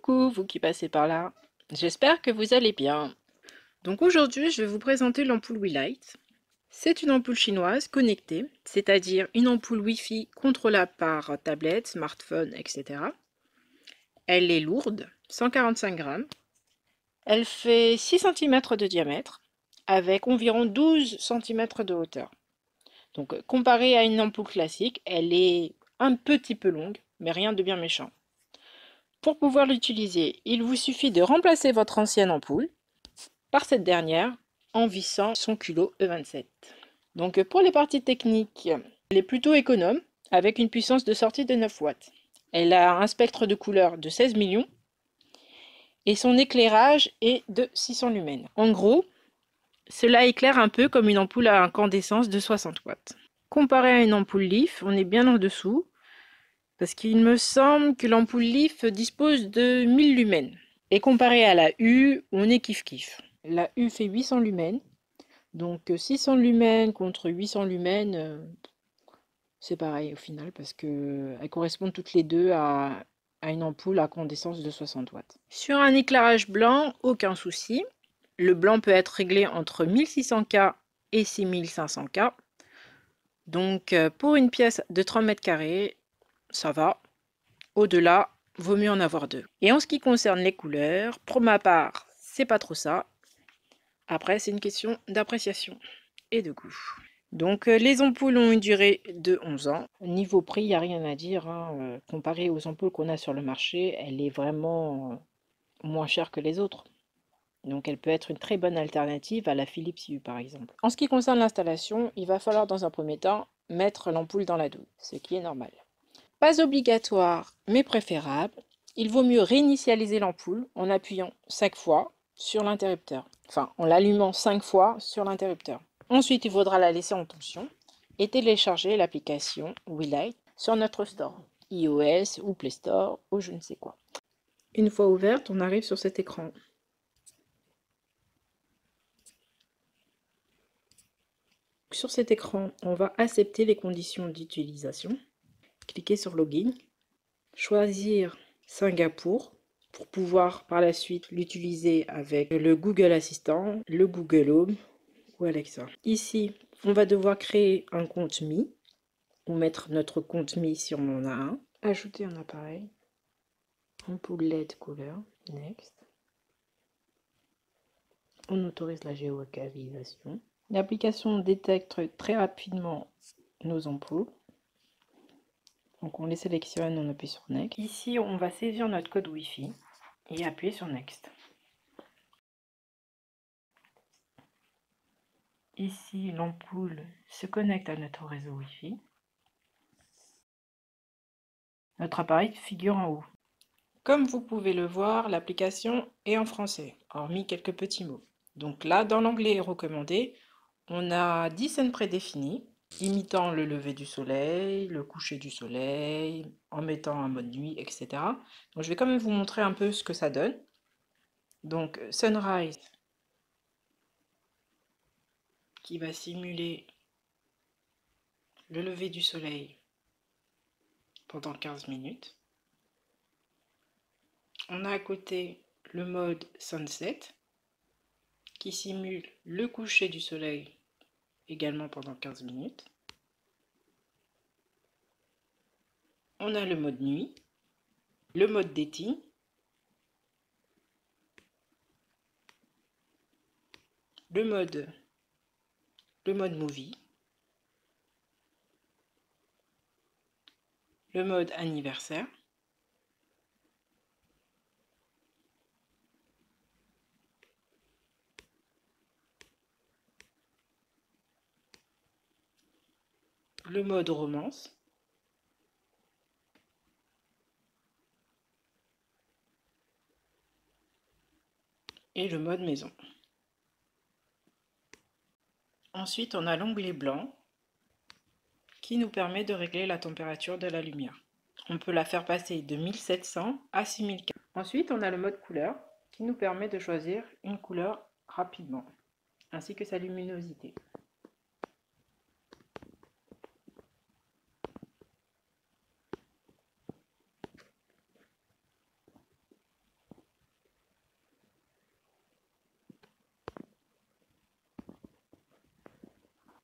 Coucou, vous qui passez par là. J'espère que vous allez bien. Donc aujourd'hui, je vais vous présenter l'ampoule Weelight. C'est une ampoule chinoise connectée, c'est-à-dire une ampoule Wi-Fi contrôlable par tablette, smartphone, etc. Elle est lourde, 145 grammes. Elle fait 6 cm de diamètre, avec environ 12 cm de hauteur. Donc comparée à une ampoule classique, elle est un petit peu longue, mais rien de bien méchant. Pour pouvoir l'utiliser, il vous suffit de remplacer votre ancienne ampoule par cette dernière en vissant son culot E27. Donc pour les parties techniques, elle est plutôt économe avec une puissance de sortie de 9 watts. Elle a un spectre de couleur de 16 millions et son éclairage est de 600 lumens. En gros, cela éclaire un peu comme une ampoule à incandescence de 60 watts. Comparé à une ampoule LEAF, on est bien en dessous parce qu'il me semble que l'ampoule LEAF dispose de 1000 lumens. Et comparé à la U, on est kiff-kiff. La U fait 800 lumens. Donc 600 lumens contre 800 lumens, c'est pareil au final parce qu'elles correspondent toutes les deux à une ampoule à incandescence de 60 watts. Sur un éclairage blanc, aucun souci. Le blanc peut être réglé entre 1600K et 6500K. Donc pour une pièce de 30 mètres carrés, ça va. Au-delà, vaut mieux en avoir deux. Et en ce qui concerne les couleurs, pour ma part, c'est pas trop ça. Après, c'est une question d'appréciation et de goût. Donc, les ampoules ont une durée de 11 ans. Niveau prix, il n'y a rien à dire, hein. Comparé aux ampoules qu'on a sur le marché, elle est vraiment moins chère que les autres. Donc, elle peut être une très bonne alternative à la Philips Hue, par exemple. En ce qui concerne l'installation, il va falloir dans un premier temps mettre l'ampoule dans la douille, ce qui est normal. Pas obligatoire, mais préférable. Il vaut mieux réinitialiser l'ampoule en appuyant 5 fois sur l'interrupteur. Enfin, en l'allumant 5 fois sur l'interrupteur. Ensuite, il faudra la laisser en tension et télécharger l'application Weelight sur notre store, iOS ou Play Store ou je ne sais quoi. Une fois ouverte, on arrive sur cet écran. Sur cet écran, on va accepter les conditions d'utilisation. Cliquez sur Login. Choisir Singapour pour pouvoir par la suite l'utiliser avec le Google Assistant, le Google Home ou Alexa. Ici, on va devoir créer un compte Mi ou mettre notre compte Mi si on en a un. Ajouter un appareil. Ampoule LED couleur. Next. On autorise la géolocalisation. L'application détecte très rapidement nos ampoules. Donc on les sélectionne, on appuie sur Next. Ici, on va saisir notre code Wi-Fi et appuyer sur Next. Ici, l'ampoule se connecte à notre réseau Wi-Fi. Notre appareil figure en haut. Comme vous pouvez le voir, l'application est en français, hormis quelques petits mots. Donc là, dans l'onglet recommandé, on a 10 scènes prédéfinies, imitant le lever du soleil, le coucher du soleil, en mettant un mode nuit, etc. Donc je vais quand même vous montrer un peu ce que ça donne. Donc Sunrise, qui va simuler le lever du soleil pendant 15 minutes. On a à côté le mode Sunset, qui simule le coucher du soleil également pendant 15 minutes. On a le mode nuit, le mode dating, le mode movie, le mode anniversaire, le mode romance, et le mode maison. Ensuite, on a l'onglet blanc qui nous permet de régler la température de la lumière. On peut la faire passer de 1700 à 6004. Ensuite, on a le mode couleur qui nous permet de choisir une couleur rapidement, ainsi que sa luminosité.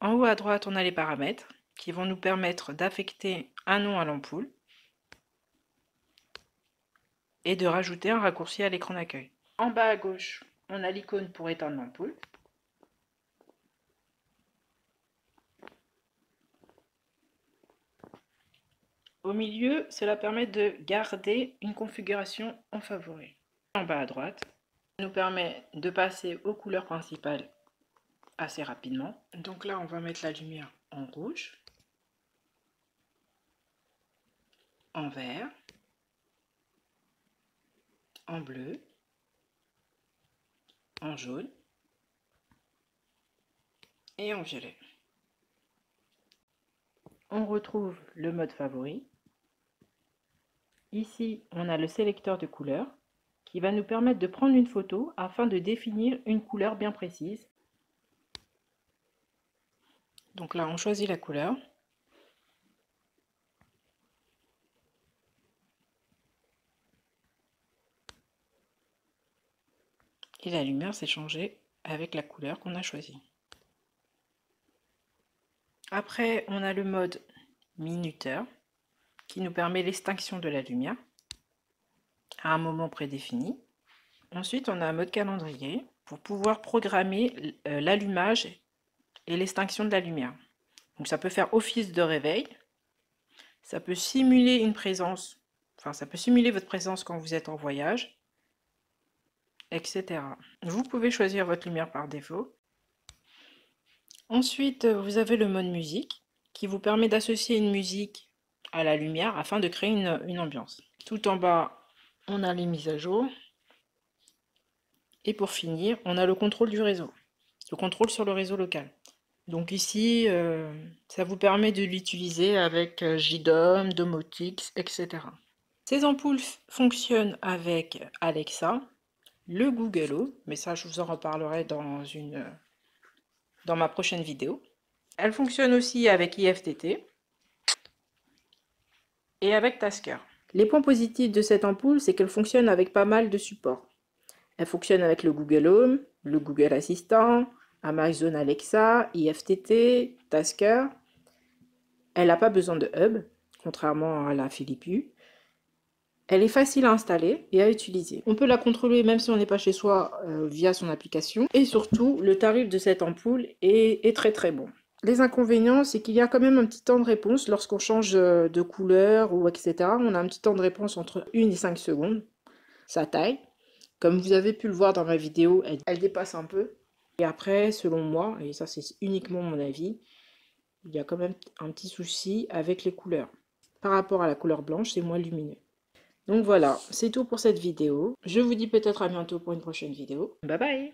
En haut à droite, on a les paramètres qui vont nous permettre d'affecter un nom à l'ampoule et de rajouter un raccourci à l'écran d'accueil. En bas à gauche, on a l'icône pour éteindre l'ampoule. Au milieu, cela permet de garder une configuration en favori. En bas à droite, ça nous permet de passer aux couleurs principales assez rapidement. Donc là, on va mettre la lumière en rouge, en vert, en bleu, en jaune et en violet. On retrouve le mode favori. Ici, on a le sélecteur de couleurs qui va nous permettre de prendre une photo afin de définir une couleur bien précise. Donc là, on choisit la couleur. Et la lumière s'est changée avec la couleur qu'on a choisie. Après, on a le mode minuteur qui nous permet l'extinction de la lumière à un moment prédéfini. Ensuite, on a un mode calendrier pour pouvoir programmer l'allumage et l'extinction de la lumière. Donc ça peut faire office de réveil, ça peut simuler une présence, enfin ça peut simuler votre présence quand vous êtes en voyage, etc. Vous pouvez choisir votre lumière par défaut. Ensuite, vous avez le mode musique qui vous permet d'associer une musique à la lumière afin de créer une ambiance. Tout en bas, on a les mises à jour. Et pour finir, on a le contrôle du réseau, le contrôle sur le réseau local. Donc ici, ça vous permet de l'utiliser avec JDOM, Domotix, etc. Ces ampoules fonctionnent avec Alexa, le Google Home, mais ça je vous en reparlerai dans ma prochaine vidéo. Elles fonctionnent aussi avec IFTT et avec Tasker. Les points positifs de cette ampoule, c'est qu'elle fonctionne avec pas mal de supports. Elle fonctionne avec le Google Home, le Google Assistant, Amazon Alexa, IFTT, Tasker. Elle n'a pas besoin de hub, contrairement à la Philips Hue. Elle est facile à installer et à utiliser. On peut la contrôler même si on n'est pas chez soi via son application. Et surtout, le tarif de cette ampoule est très très bon. Les inconvénients, c'est qu'il y a quand même un petit temps de réponse lorsqu'on change de couleur ou etc. On a un petit temps de réponse entre 1 et 5 secondes. Sa taille, comme vous avez pu le voir dans ma vidéo, elle dépasse un peu. Et après, selon moi, et ça c'est uniquement mon avis, il y a quand même un petit souci avec les couleurs. Par rapport à la couleur blanche, c'est moins lumineux. Donc voilà, c'est tout pour cette vidéo. Je vous dis peut-être à bientôt pour une prochaine vidéo. Bye bye!